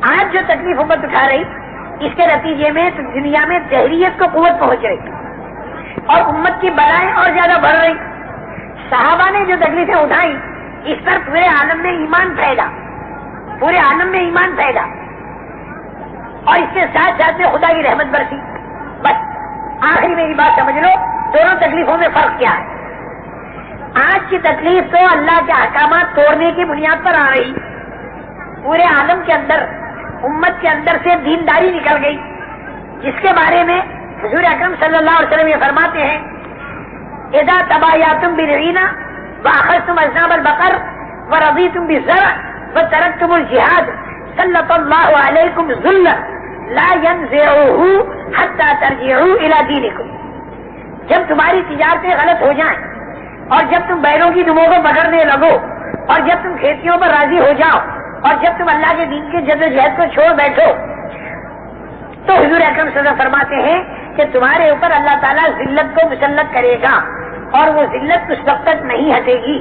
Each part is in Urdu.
آج جو تکلیف امت اٹھا رہی اس کے نتیجے میں دنیا میں دہریت کو قوت پہنچ رہی اور امت کی بلائیں اور زیادہ بڑھ رہی. صحابہ نے جو تکلیفیں اٹھائیں اس پر پورے عالم میں ایمان پھیلا, پورے عالم میں ایمان پھیلا اور اس کے ساتھ ساتھ میں خدا کی رحمت برسی. بس آخری میری بات سمجھ لو, دونوں تکلیفوں میں فرق کیا ہے. آج کی تکلیف تو اللہ کے احکامات توڑنے کی بنیاد پر آ رہی, پورے عالم کے اندر امت کے اندر سے دینداری نکل گئی, جس کے بارے میں حضور اکرم صلی اللہ علیہ وسلم یہ فرماتے ہیں اذا تبایعتم بالعینہ واخذتم اذناب البقر ورضیتم بالزرع وترکتم الجہاد سلط اللہ علیکم ذلا لا ينزعه حتى ترجعوا الى دینکم. جب تمہاری تجارتیں غلط ہو جائیں اور جب تم بیلوں کی دموں کو پکڑنے لگو اور جب تم کھیتیوں پر راضی ہو جاؤ اور جب تم اللہ کے دین کے جدوجہد کو چھوڑ بیٹھو تو حضور اکرم صلی اللہ علیہ وسلم فرماتے ہیں کہ تمہارے اوپر اللہ تعالیٰ ذلت کو مسلط کرے گا اور وہ ذلت اس وقت تک نہیں ہٹے گی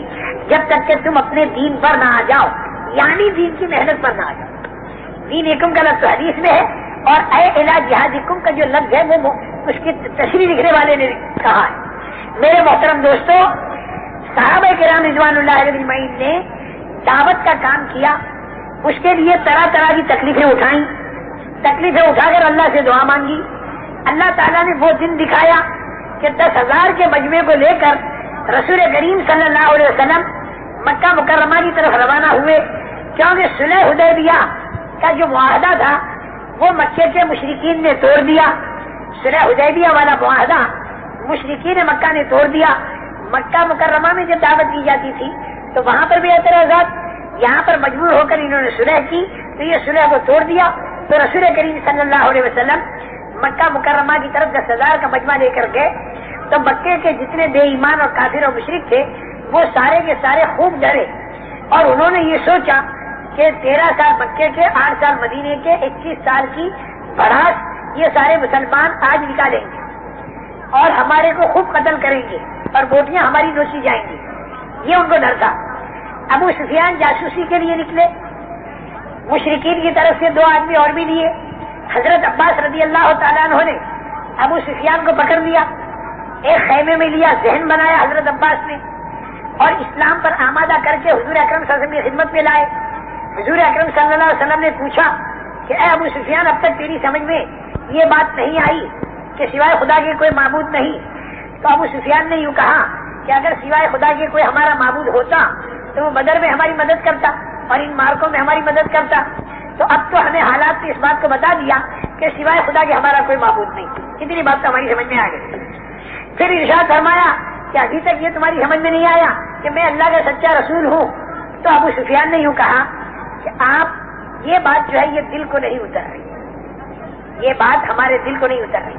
جب تک کہ تم اپنے دین پر نہ آ جاؤ, یعنی دین کی محنت پر نہ آ جاؤ. دین ایکم کا لفظ حدیث میں ہے اور اے الہ جہادکم کا جو لفظ ہے وہ اس کی تشریح لکھنے والے نے کہا ہے. میرے محترم دوستو, صحابہ کرام رضوان اللہ علیہ اجمعین نے دعوت کا کام کیا, اس کے لیے طرح طرح کی تکلیفیں اٹھائیں, تکلیفیں اٹھا کر اللہ سے دعا مانگی. اللہ تعالیٰ نے وہ دن دکھایا کہ 10,000 کے مجمع کو لے کر رسول کریم صلی اللہ علیہ وسلم مکہ مکرمہ کی طرف روانہ ہوئے, کیونکہ صلح حدیبیہ کا جو معاہدہ تھا وہ مکے کے مشرکین نے توڑ دیا. صلح حدیبیہ والا معاہدہ مشرکین مکہ نے توڑ دیا. مکہ مکرمہ میں جب دعوت دی جاتی تھی تو وہاں پر بھی اعتراضات, یہاں پر مجبور ہو کر انہوں نے صلح کی تو یہ صلح کو توڑ دیا. تو رسول کریم صلی اللہ علیہ وسلم مکہ مکرمہ کی طرف 10,000 کا مجمع لے کر گئے تو مکے کے جتنے بے ایمان اور کافر اور مشرک تھے وہ سارے کے سارے خوب ڈرے اور انہوں نے یہ سوچا کہ 13 سال مکے کے, 8 سال مدینے کے, 21 سال کی بڑھاس یہ سارے مسلمان آج نکالیں گے اور ہمارے کو خوب قتل کریں گے اور بوٹیاں ہماری نوچی جائیں گی. یہ ان کو ڈر تھا. ابو سفیان جاسوسی کے لیے نکلے, مشرکین کی طرف سے 2 آدمی اور بھی لیے. حضرت عباس رضی اللہ تعالیٰ عنہ نے ابو سفیان کو پکڑ لیا, ایک خیمے میں لیا, ذہن بنایا حضرت عباس نے اور اسلام پر آمادہ کر کے حضور اکرم صلی اللہ علیہ وسلم کی خدمت میں لائے. حضور اکرم صلی اللہ علیہ وسلم نے پوچھا کہ اے ابو سفیان, اب تک تیری سمجھ میں یہ بات نہیں آئی کہ سوائے خدا کے کوئی معبود نہیں؟ تو ابو سفیان نے یوں کہا کہ اگر سوائے خدا کے کوئی ہمارا معبود ہوتا تو وہ بدر میں ہماری مدد کرتا اور ان مارکوں میں ہماری مدد کرتا. تو اب تو ہمیں حالات نے اس بات کو بتا دیا کہ سوائے خدا کے ہمارا کوئی معبود نہیں. کتنی بات تو ہماری سمجھ میں آ گئی. پھر ارشاد فرمایا کہ ابھی تک یہ تمہاری سمجھ میں نہیں آیا کہ میں اللہ کا سچا رسول ہوں. تو ابو سفیان نے یوں کہا کہ آپ یہ بات جو ہے یہ دل کو نہیں اتر رہی, یہ بات ہمارے دل کو نہیں اتر رہی,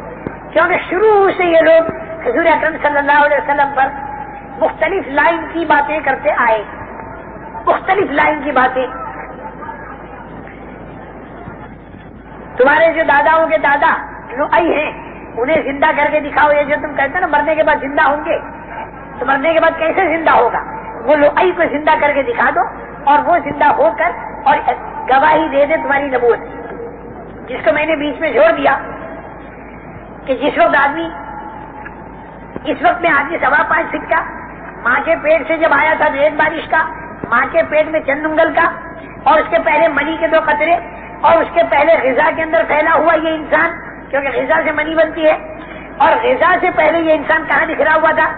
کیونکہ شروع سے یہ لوگ حضور اکرم صلی اللہ علیہ وسلم پر مختلف لائن کی باتیں کرتے آئے, مختلف لائن کی باتیں. تمہارے جو داداؤں کے دادا لؤئی ہیں انہیں زندہ کر کے دکھاؤ. یہ جو تم کہتے ہیں نا مرنے کے بعد زندہ ہوں گے, تو مرنے کے بعد کیسے زندہ ہوگا؟ وہ لؤئی کو زندہ کر کے دکھا دو اور وہ زندہ ہو کر اور گواہی دے دے تمہاری نبوت, جس کو میں نے بیچ میں چھوڑ دیا کہ جس وقت آدمی, اس وقت میں آدمی 5.25 فٹ کا ماں کے پیٹ سے جب آیا تھا 1 بارش کا, ماں کے پیٹ میں چند انگل کا, اور اس کے پہلے منی کے 2 قطرے, اور اس کے پہلے غذا کے اندر پھیلا ہوا یہ انسان, کیونکہ غذا سے منی بنتی ہے. اور غذا سے پہلے یہ انسان کہاں بکھرا ہوا تھا؟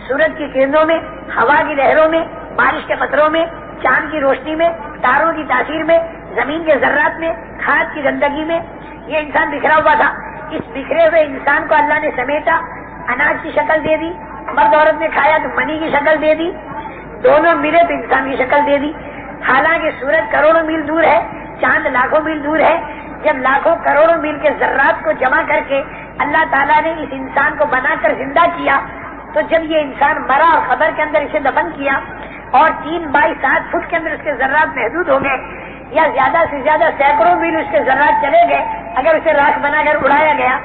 سورج کی کرنوں میں, ہوا کی لہروں میں, بارش کے قطروں میں, چاند کی روشنی میں, تاروں کی تاثیر میں, زمین کے ذرات میں, کھاد کی گندگی میں یہ انسان بکھرا ہوا تھا. اس بکھرے ہوئے انسان کو اللہ نے سمیٹا, اناج کی شکل دے دی, مرد عورت نے کھایا تو منی کی شکل دے دی, دونوں ملے تو انسان کی شکل دے دی. حالانکہ سورج کروڑوں میل دور ہے, چاند لاکھوں میل دور ہے. جب لاکھوں کروڑوں میل کے ذرات کو جمع کر کے اللہ تعالیٰ نے اس انسان کو بنا کر زندہ کیا, تو جب یہ انسان مرا اور قبر کے اندر اسے دفن کیا اور 3 بائی 7 فٹ کے اندر اس کے ذرات محدود ہو گئے, یا زیادہ سے زیادہ سینکڑوں میل اس کے ذرات چلے گئے اگر اسے راکھ بنا کر اڑایا گیا,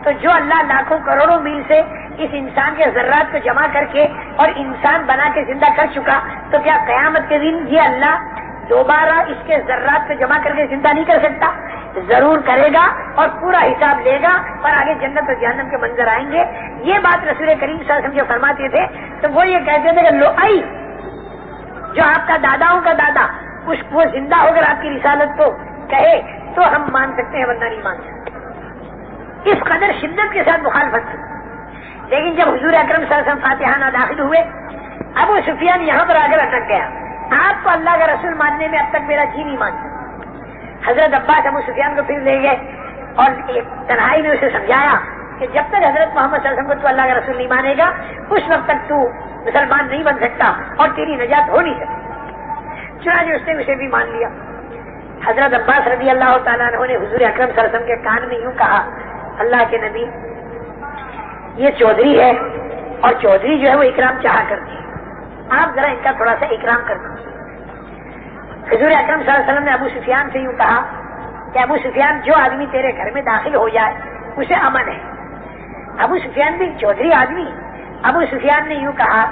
تو جو اللہ لاکھوں کروڑوں میل سے اس انسان کے ذرات کو جمع کر کے اور انسان بنا کے زندہ کر چکا, تو کیا قیامت کے دن یہ اللہ دوبارہ اس کے ذرات پہ جمع کر کے زندہ نہیں کر سکتا، ضرور کرے گا اور پورا حساب لے گا اور آگے جنت اور جہنم کے منظر آئیں گے. یہ بات رسول کریم صلی اللہ علیہ وسلم جو فرماتے تھے تو وہ یہ کہتے تھے کہ لؤئی جو آپ کا داداؤں کا دادا وہ زندہ ہو کر آپ کی رسالت کو کہے تو ہم مان سکتے ہیں ورنہ نہیں مان سکتے. اس قدر شدت کے ساتھ مخالفت تھی. لیکن جب حضور اکرم صلی اللہ علیہ وسلم فاتحانہ داخل ہوئے، ابو سفیان یہاں پر آ کر اٹک گیا. آپ کو اللہ کا رسول ماننے میں اب تک میرا جی نہیں مانتا. حضرت عباس ابو سفیان کو پھر لے گئے اور تنہائی میں اسے سمجھایا کہ جب تک حضرت محمد صلی اللہ علیہ وسلم کو تو اللہ کا رسول نہیں مانے گا اس وقت تک تو مسلمان نہیں بن سکتا اور تیری نجات ہو نہیں سکتی. چنانچہ اس نے اسے بھی مان لیا. حضرت عباس رضی اللہ تعالیٰ عنہ نے حضور اکرم صلی اللہ علیہ وسلم کے کان میں یوں کہا، اللہ کے نبی یہ چودھری ہے اور چودھری جو ہے وہ اکرام چاہا کرتی ہے، آپ ذرا ان کا تھوڑا سا اکرام کر دیں. حضور اکرم صلی اللہ علیہ وسلم نے ابو سفیان سے یوں کہا کہ ابو سفیان جو آدمی تیرے گھر میں داخل ہو جائے اسے امن ہے. ابو سفیان بھی چودھری آدمی. ابو سفیان نے یوں کہا،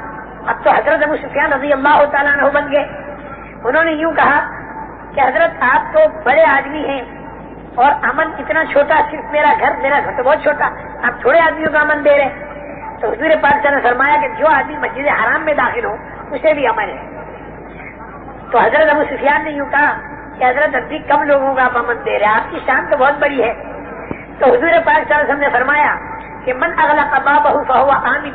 اب تو حضرت ابو سفیان رضی اللہ تعالیٰ عنہ بن گئے. انہوں نے یوں کہا کہ حضرت آپ تو بڑے آدمی ہیں اور امن اتنا چھوٹا، صرف میرا گھر تو بہت چھوٹا، آپ تھوڑے آدمیوں کا امن دے رہے. تو حضور پاک صلی اللہ علیہ وسلم نے فرمایا کہ جو آدمی مسجد حرام میں داخل ہو اسے بھی امن ہے. تو حضرت ابو سفیان نے یوں کہا کہ حضرت اب بھی کم لوگوں کا آپ امن دے رہے ہیں، آپ کی شان تو بہت بڑی ہے. تو حضور پاک صلی اللہ علیہ وسلم نے فرمایا کہ من اغلق بابہ فہو آمن،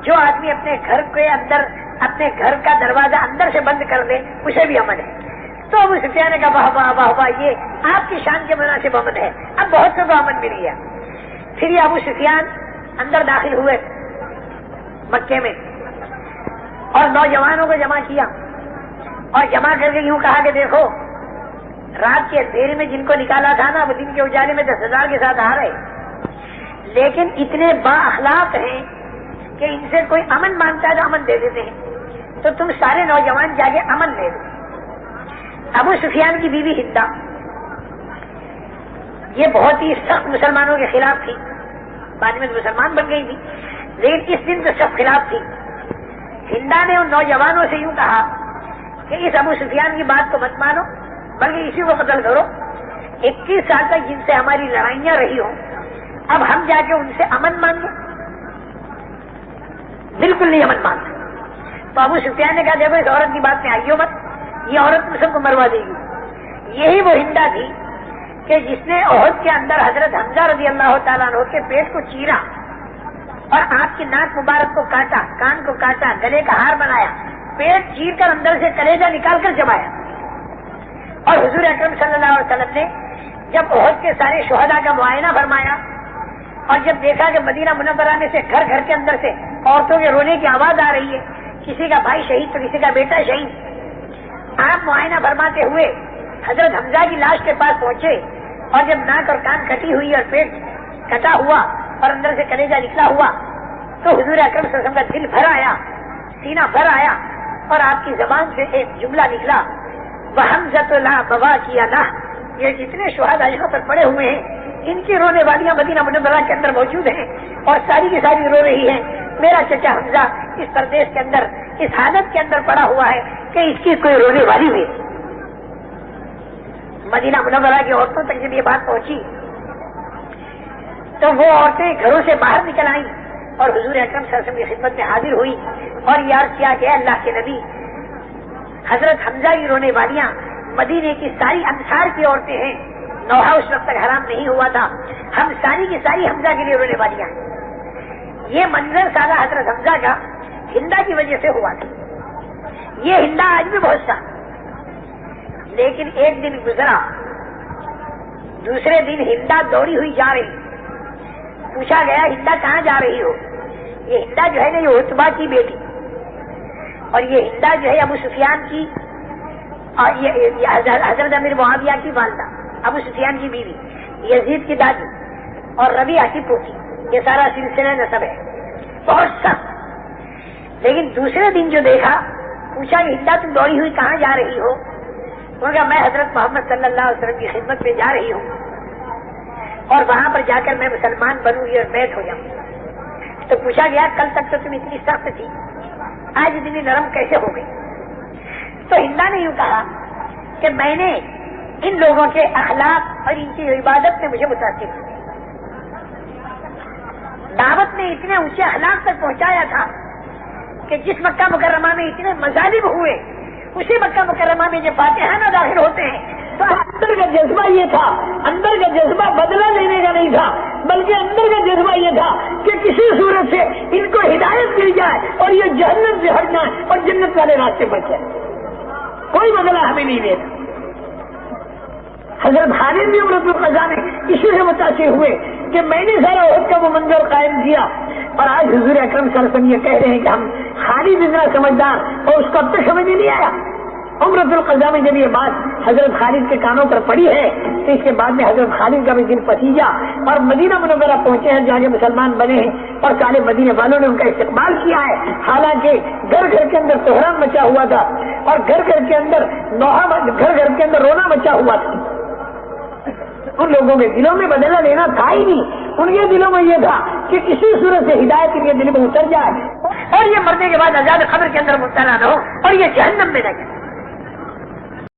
جو آدمی اپنے گھر کے اندر اپنے گھر کا دروازہ اندر سے بند کر دے اسے بھی امن ہے. تو ابو سفیان نے کہا واہ واہ واہ واہ، یہ آپ کی شان کے مناسب امن ہے، اب بہت سے کو امن مل گیا. پھر یہ ابو سفیان اندر داخل ہوئے مکے میں اور نوجوانوں کو جمع کیا اور جمع کر کے یوں کہا کہ دیکھو رات کے اندھیرے میں جن کو نکالا تھا نا وہ دن کے اجالے میں 10,000 کے ساتھ آ رہے، لیکن اتنے با اخلاق ہیں کہ ان سے کوئی امن مانگتا ہے تو امن دے دیتے ہیں. تو تم سارے نوجوان جا کے امن لے دو. ابو سفیان کی بیوی ہندا یہ بہت ہی سخت مسلمانوں کے خلاف تھی، بعد میں مسلمان بن گئی تھی لیکن اس دن تو سخت خلاف تھی. ہندا نے ان نوجوانوں سے یوں کہا کہ اس ابو سفیان کی بات کو مت مانو بلکہ اسی کو قتل کرو. 21 سال تک جن سے ہماری لڑائیاں رہی ہوں اب ہم جا کے ان سے امن مانگیں؟ بالکل نہیں امن مانگتے. تو ابو سفیان نے کہا دیکھو اس عورت کی بات میں آئیو مت، یہ عورت تم سب کو مروا دے گی. یہی وہ ہندا تھی کہ جس نے احد کے اندر حضرت حمزہ رضی اللہ تعالیٰ عنہ کے پیٹ کو چیرا اور آپ کی ناک مبارک کو کاٹا، کان کو کاٹا، گلے کا ہار بنایا، پیٹ چیر کر اندر سے کلیجہ نکال کر جمایا. اور حضور اکرم صلی اللہ علیہ وسلم نے جب احد کے سارے شہداء کا معائنہ فرمایا اور جب دیکھا کہ مدینہ منورہ میں سے گھر گھر کے اندر سے عورتوں کے رونے کی آواز آ رہی ہے، کسی کا بھائی شہید تو کسی کا بیٹا شہید، آپ معائنہ فرماتے ہوئے حضرت حمزہ کی لاش کے پاس پہنچے اور جب ناک اور کان کٹی ہوئی اور پیٹ کٹا ہوا اور اندر سے کلیجہ نکلا ہوا تو حضور اکرم صلی اللہ علیہ وسلم کا دل بھر آیا، سینہ بھر آیا اور آپ کی زبان سے ایک جملہ نکلا، وَحَمْزَةُ لَا بَوَا کِيَ لَهُ. یہ جتنے شہداء یہاں پر پڑے ہوئے ہیں ان کی رونے والیاں مدینہ منورہ کے اندر موجود ہیں اور ساری کی ساری رو رہی ہیں. میرا چچا حمزہ اس پردیش کے اندر اس حالت کے اندر پڑا ہوا ہے کہ اس کی کوئی رونے والی ہوئی. مدینہ منورہ کی عورتوں تک جب یہ بات پہنچی تو وہ عورتیں گھروں سے باہر نکل آئیں اور حضور اکرم صلی اللہ علیہ وسلم کی خدمت میں حاضر ہوئی اور یہ عرض کیا کہ اللہ کے نبی، حضرت حمزہ کی رونے والیاں مدینے کی ساری انصار کی عورتیں ہیں، نوحہ اس وقت تک حرام نہیں ہوا تھا، ہم ساری کی ساری حمزہ کے لیے رونے والیاں ہیں. یہ منظر سادہ حضرت حمزہ کا ہندا کی وجہ سے ہوا تھا. یہ ہندا آج بھی بہت سا، لیکن ایک دن گزرا، دوسرے دن ہندا دوڑی ہوئی جا رہی. پوچھا گیا ہندا کہاں جا رہی ہو؟ یہ ہندا جو ہے نا یہ عتبہ کی بیٹی اور یہ ہندا جو ہے ابو سفیان کی اور یہ حضرت امیر معاویہ کی والدہ، ابو سفیان کی بیوی، یزید کی دادی اور ربیعہ کی پوتی، یہ سارا سلسلہ نسب ہے، بہت سخت. لیکن دوسرے دن جو دیکھا، پوچھا کہ ہندا تم دوڑی ہوئی کہاں جا رہی ہو؟ انہوں نے کہا میں حضرت محمد صلی اللہ علیہ وسلم کی خدمت میں جا رہی ہوں اور وہاں پر جا کر میں مسلمان بنوں گی اور بیت ہو جاؤں. تو پوچھا گیا کل تک تو تم اتنی سخت تھی، آج اتنی نرم کیسے ہو گئی؟ تو ہندا نے یوں کہا کہ میں نے ان لوگوں کے اخلاق اور ان کی عبادت نے مجھے متاثر کیا. دعوت نے اتنے اونچے اخلاق تک پہنچایا تھا کہ جس مکہ مکرمہ میں اتنے مظالم ہوئے اسی مکہ مکرمہ میں جب فاتحانہ داخل ہوتے ہیں تو اندر کا جذبہ یہ تھا، اندر کا جذبہ بدلہ لینے کا نہیں تھا، بلکہ اندر کا جذبہ یہ تھا کہ کسی صورت سے ان کو ہدایت مل جائے اور یہ جہنم سے ہٹ جائے اور جنت والے راستے پر چلے. کوئی بدلہ ہمیں نہیں دینا. حضرت خالد بھی عمرۃ القضا میں اسی سے متاثر ہوئے کہ میں نے سارا عہد کا وہ منظر قائم کیا، اور آج حضور اکرم صلی اللہ علیہ وسلم یہ کہہ رہے ہیں کہ ہم خالد اتنا سمجھدار اور اس کو اب تک سمجھ نہیں آیا. عمرۃ القضا میں جب یہ بات حضرت خالد کے کانوں پر پڑی ہے تو اس کے بعد میں حضرت خالد کا بھی دل پسیجا اور مدینہ منورہ پہنچے ہیں جہاں کے مسلمان بنے ہیں اور سارے مدینے والوں نے ان کا استقبال کیا ہے. حالانکہ گھر گھر کے اندر تہران مچا ہوا تھا اور گھر گھر کے اندر گھر گھر کے اندر رونا مچا ہوا تھا. ان لوگوں کے دلوں میں بدلہ لینا تھا ہی نہیں. ان کے دلوں میں یہ تھا کہ کسی صورت سے ہدایت ان کے دل میں اتر جائے اور یہ مرنے کے بعد عذاب قبر کے اندر مبتلا نہ ہو اور یہ جہنم میں نہ جائے.